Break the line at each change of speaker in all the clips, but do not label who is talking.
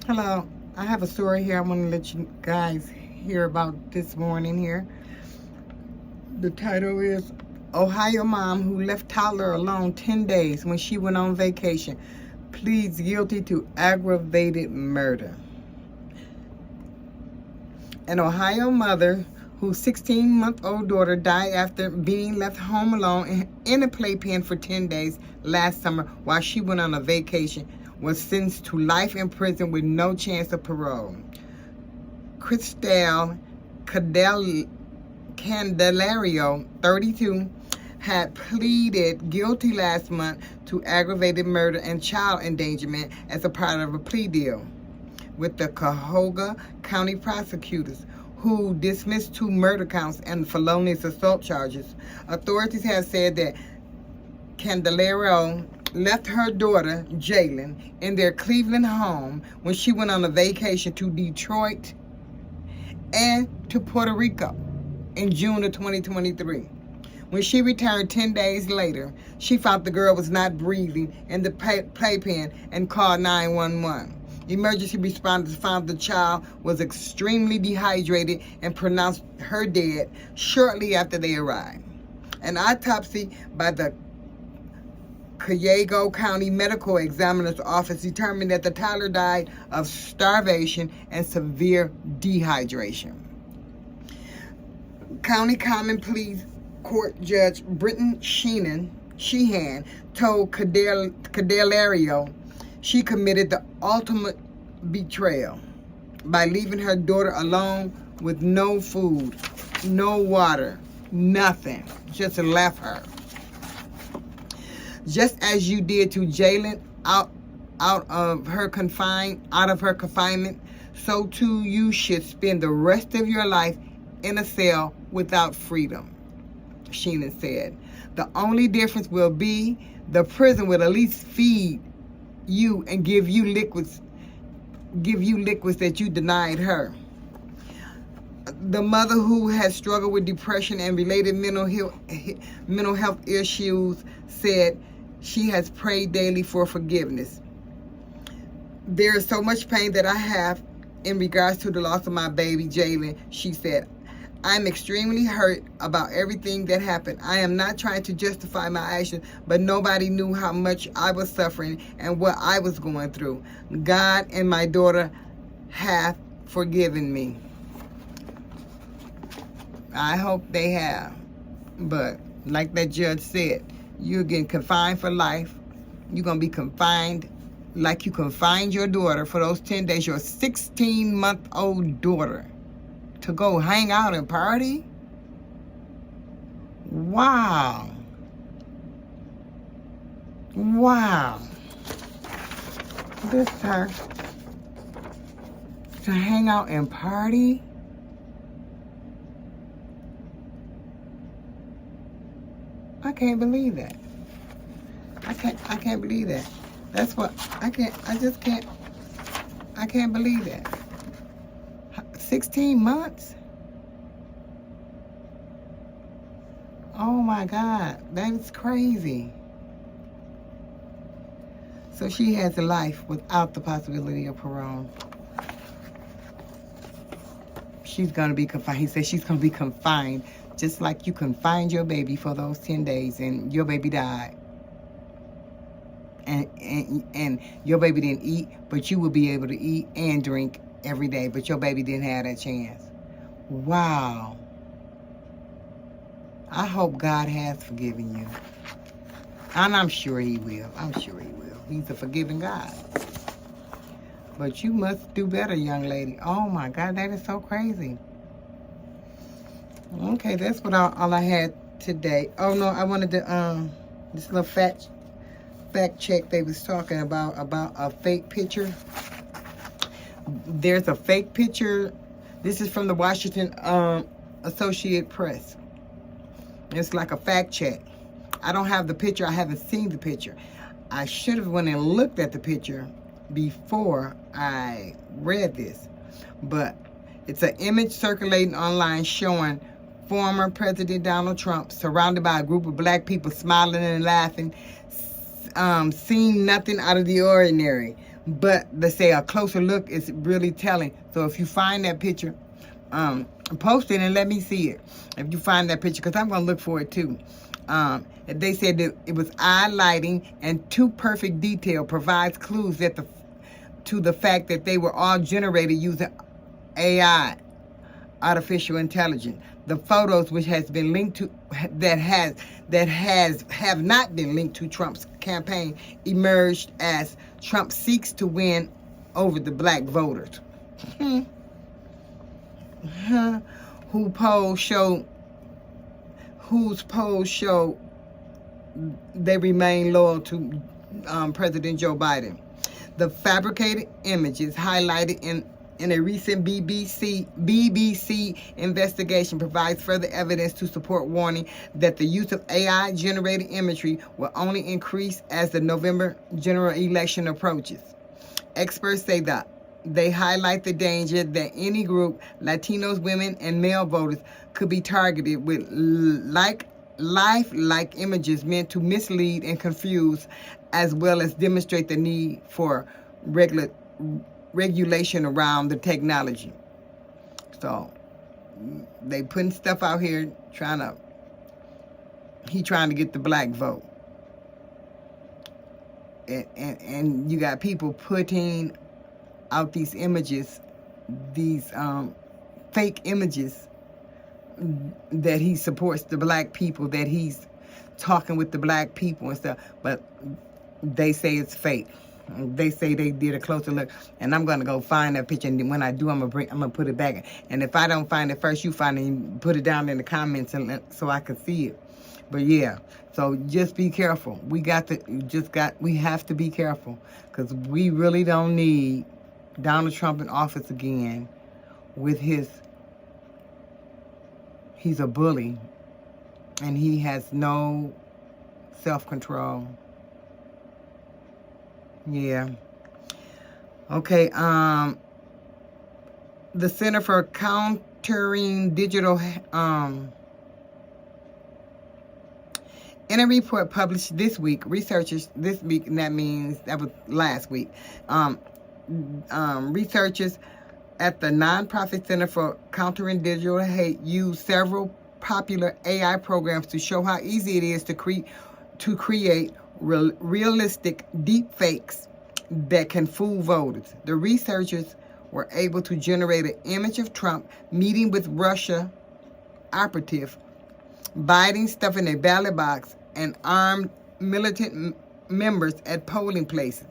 Hello, I have a story here I want to let you guys hear about this morning here. The title is Ohio Mom Who Left Toddler Alone 10 Days When She Went on Vacation Pleads Guilty to Aggravated Murder. An Ohio mother whose 16-month-old daughter died after being left home alone in a playpen for 10 days last summer while she went on a vacation was sentenced to life in prison with no chance of parole. Cristal Candelario, 32, had pleaded guilty last month to aggravated murder and child endangerment as a part of a plea deal with the Cuyahoga County prosecutors, who dismissed 2 murder counts and felonious assault charges. Authorities have said that Candelario left her daughter, Jalen, in their Cleveland home when she went on a vacation to Detroit and to Puerto Rico in June of 2023. When she returned 10 days later, she found the girl was not breathing in the playpen and called 911. Emergency responders found the child was extremely dehydrated and pronounced her dead shortly after they arrived. An autopsy by the Cuyahoga County Medical Examiner's Office determined that the toddler died of starvation and severe dehydration. County Common Pleas Court Judge Britton Sheehan told Candelario she committed the ultimate betrayal by leaving her daughter alone with no food, no water, nothing. Just left her. Just as you did to Jalen out of her confinement, so too you should spend the rest of your life in a cell without freedom, Sheehan said. The only difference will be the prison will at least feed you and give you liquids that you denied her. The mother, who has struggled with depression and related mental health issues, said she has prayed daily for forgiveness. There is so much pain that I have in regards to the loss of my baby, Jalen, she said. I'm extremely hurt about everything that happened. I am not trying to justify my actions, but nobody knew how much I was suffering and what I was going through. God and my daughter have forgiven me. I hope they have. But like that judge said, you're getting confined for life. You're going to be confined like you confined your daughter for those 10 days, your 16-month-old daughter, to go hang out and party? Wow. Wow. This her to hang out and party? I can't believe that. I can't believe that. That's what I can't believe that. 16 months? Oh my God, that is crazy. So she has a life without the possibility of parole. She's going to be confined. He said she's going to be confined just like you confined your baby for those 10 days and your baby died. And your baby didn't eat, but you would be able to eat and drink every day, but your baby didn't have that chance. Wow. I hope God has forgiven you. And I'm sure he will. I'm sure he will. He's a forgiving God. But you must do better, young lady. Oh my God, that is so crazy. Okay, that's what all I had today. Oh no, I wanted to this little fact check they was talking about a fake picture. There's a fake picture. This is from the Washington Associated Press. It's like a fact check. I don't have the picture. I haven't seen the picture. I should have went and looked at the picture before I read this. But it's an image circulating online showing former President Donald Trump surrounded by a group of black people smiling and laughing, seeing nothing out of the ordinary. But they say a closer look is really telling. So if you find that picture, post it and let me see it. If you find that picture, because I'm going to look for it too. They said that it was eye lighting and too perfect detail provides clues to the fact that they were all generated using AI, artificial intelligence. The photos, which has been linked to have not been linked to Trump's campaign, emerged as Trump seeks to win over the black voters. Whose polls show they remain loyal to President Joe Biden. The fabricated images highlighted in a recent BBC investigation provides further evidence to support warning that the use of AI-generated imagery will only increase as the November general election approaches. Experts say that they highlight the danger that any group, Latinos, women, and male voters, could be targeted with lifelike images meant to mislead and confuse, as well as demonstrate the need for regulation around the technology. So they putting stuff out here trying to get the black vote. And you got people putting out these images, these fake images that he supports the black people, that he's talking with the black people and stuff, but they say it's fake. They say they did a closer look, and I'm gonna go find that picture, and when I do, I'm gonna put it back. And if I don't find it first, you find it and put it down in the comments, so I can see it. But yeah, so just be careful. We have to be careful, because we really don't need Donald Trump in office again with he's a bully, and he has no self-control. Yeah. Okay, the Center for Countering Digital, in a report published this week, researchers this week, and that means that was last week, researchers at the nonprofit Center for Countering Digital Hate used several popular AI programs to show how easy it is to create realistic deep fakes that can fool voters. The researchers were able to generate an image of Trump meeting with Russia operative, Biden stuffing a ballot box, and armed militant members at polling places.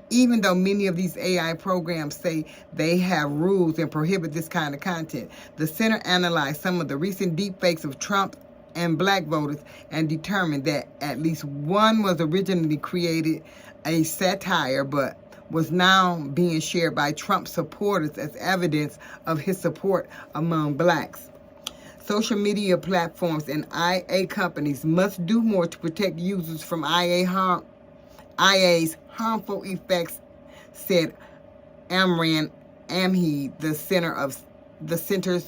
Even though many of these AI programs say they have rules and prohibit this kind of content, the center analyzed some of the recent deepfakes of Trump and black voters and determined that at least one was originally created a satire but was now being shared by Trump supporters as evidence of his support among blacks. Social media platforms and IA companies must do more to protect users from IA's harmful effects, said Amran Amhi, the center's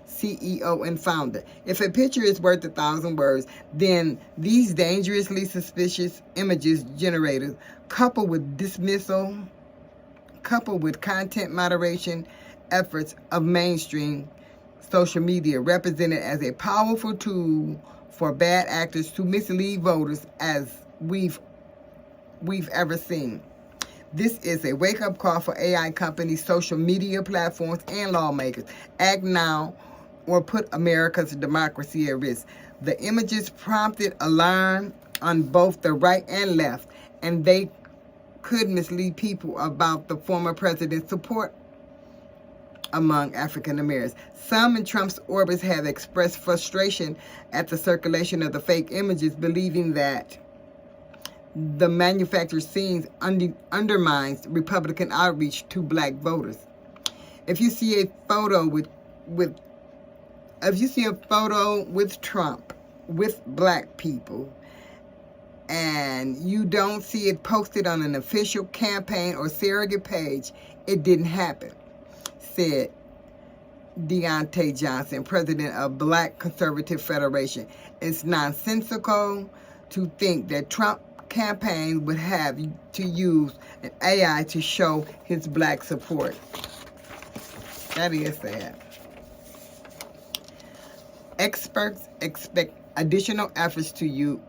CEO and founder. If a picture is worth 1,000 words, then these dangerously suspicious images generators, coupled with content moderation efforts of mainstream social media, represented as a powerful tool for bad actors to mislead voters, as we've ever seen. This is a wake-up call for AI companies, social media platforms, and lawmakers. Act now or put America's democracy at risk. The images prompted alarm on both the right and left, and they could mislead people about the former president's support among African Americans. Some in Trump's orbits have expressed frustration at the circulation of the fake images, believing that the manufactured scenes undermines Republican outreach to black voters. If you see a photo with Trump with black people and you don't see it posted on an official campaign or surrogate page, it didn't happen, said Deontay Johnson, president of Black Conservative Federation. It's nonsensical to think that Trump campaign would have to use an AI to show his black support. That is sad. Experts expect additional efforts to use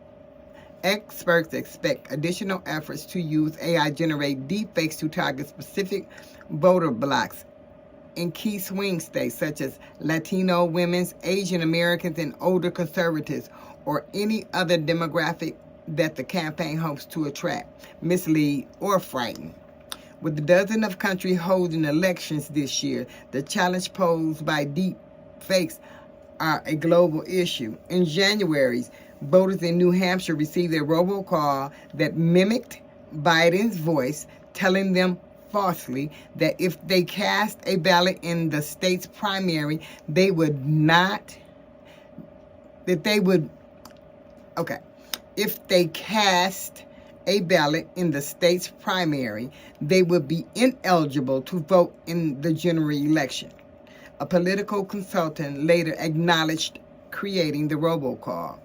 AI-generate deepfakes to target specific voter blocks in key swing states such as Latino women's, Asian Americans, and older conservatives, or any other demographic that the campaign hopes to attract, mislead, or frighten. With a dozen of countries holding elections this year, the challenge posed by deep fakes are a global issue. In January, voters in New Hampshire received a robocall that mimicked Biden's voice, telling them falsely that if they cast a ballot in the state's primary, if they cast a ballot in the state's primary, they would be ineligible to vote in the general election. A political consultant later acknowledged creating the robocall,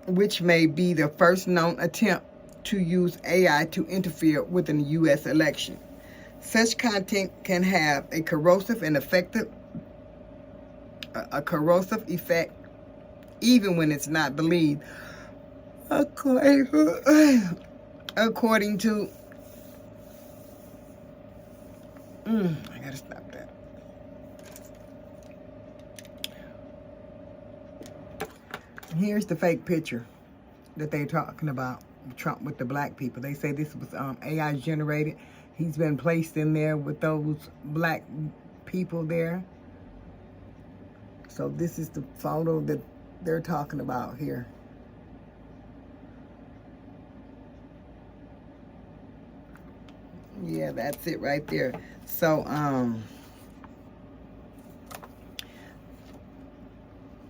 which may be the first known attempt to use AI to interfere with the U.S. election. Such content can have a corrosive effect even when it's not believed, according to I gotta stop that. Here's the fake picture that they're talking about, Trump with the black people. They say this was AI generated. He's been placed in there with those black people there. So this is the photo that they're talking about here. Yeah, that's it right there. So,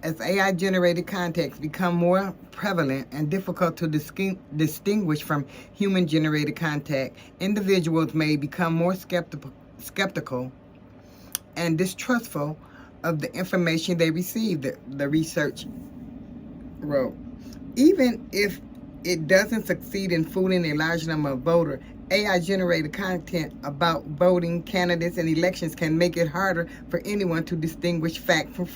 as AI-generated contexts become more prevalent and difficult to distinguish from human-generated content, individuals may become more skeptical and distrustful of the information they receive, the research wrote. Even if it doesn't succeed in fooling a large number of voters, AI-generated content about voting candidates and elections can make it harder for anyone to distinguish fact from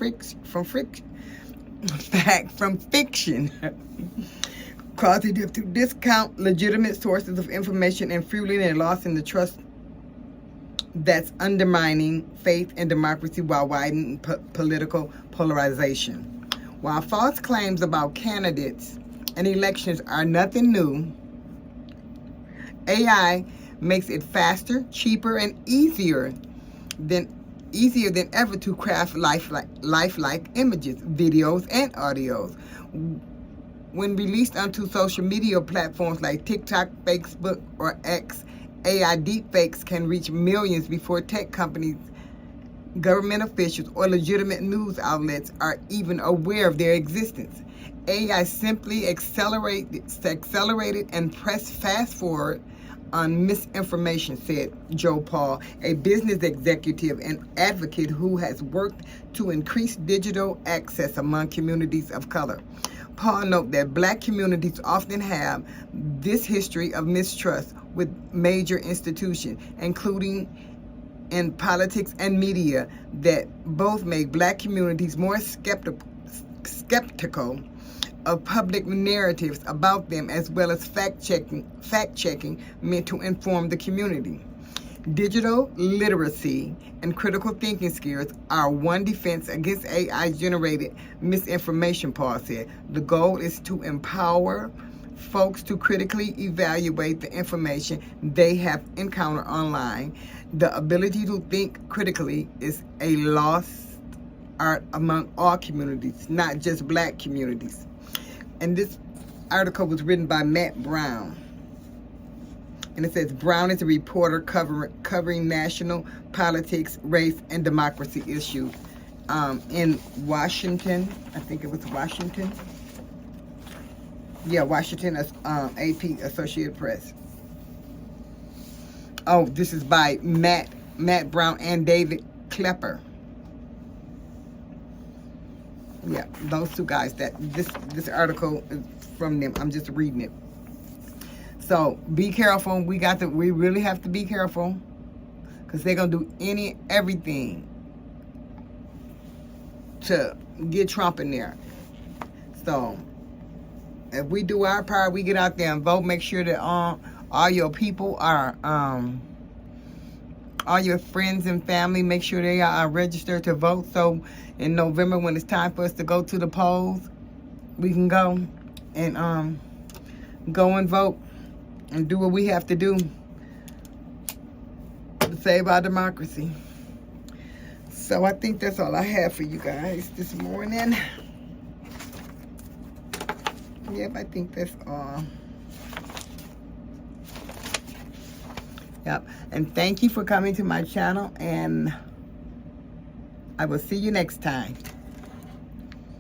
fiction, causing them to discount legitimate sources of information and fueling a loss in the trust that's undermining faith and democracy while widening political polarization. While false claims about candidates and elections are nothing new, AI makes it faster, cheaper, and easier than ever to craft lifelike images, videos, and audios. When released onto social media platforms like TikTok, Facebook, or X, AI deepfakes can reach millions before tech companies, government officials, or legitimate news outlets are even aware of their existence. AI simply accelerated and pressed fast forward on misinformation, said Joe Paul, a business executive and advocate who has worked to increase digital access among communities of color. Paul noted that black communities often have this history of mistrust with major institutions, including in politics and media, that both make black communities more skeptical of public narratives about them, as well as fact-checking meant to inform the community. Digital literacy and critical thinking skills are one defense against AI-generated misinformation, Paul said. The goal is to empower folks to critically evaluate the information they have encountered online. The ability to think critically is a lost art among all communities, not just black communities. And this article was written by Matt Brown. And it says, Brown is a reporter covering national politics, race, and democracy issues in Washington. I think it was Washington. Yeah, Washington, AP, Associated Press. Oh, this is by Matt Brown and David Klepper. Yeah, those two guys. This article is from them. I'm just reading it. So be careful. We really have to be careful, because they're gonna do everything to get Trump in there. So if we do our part, we get out there and vote. Make sure that all your people are all your friends and family, make sure they are registered to vote. So in November, when it's time for us to go to the polls, we can go and vote and do what we have to do to save our democracy. So I think that's all I have for you guys this morning. Yep, I think that's all. Yep, and thank you for coming to my channel, and I will see you next time.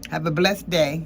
Have a blessed day.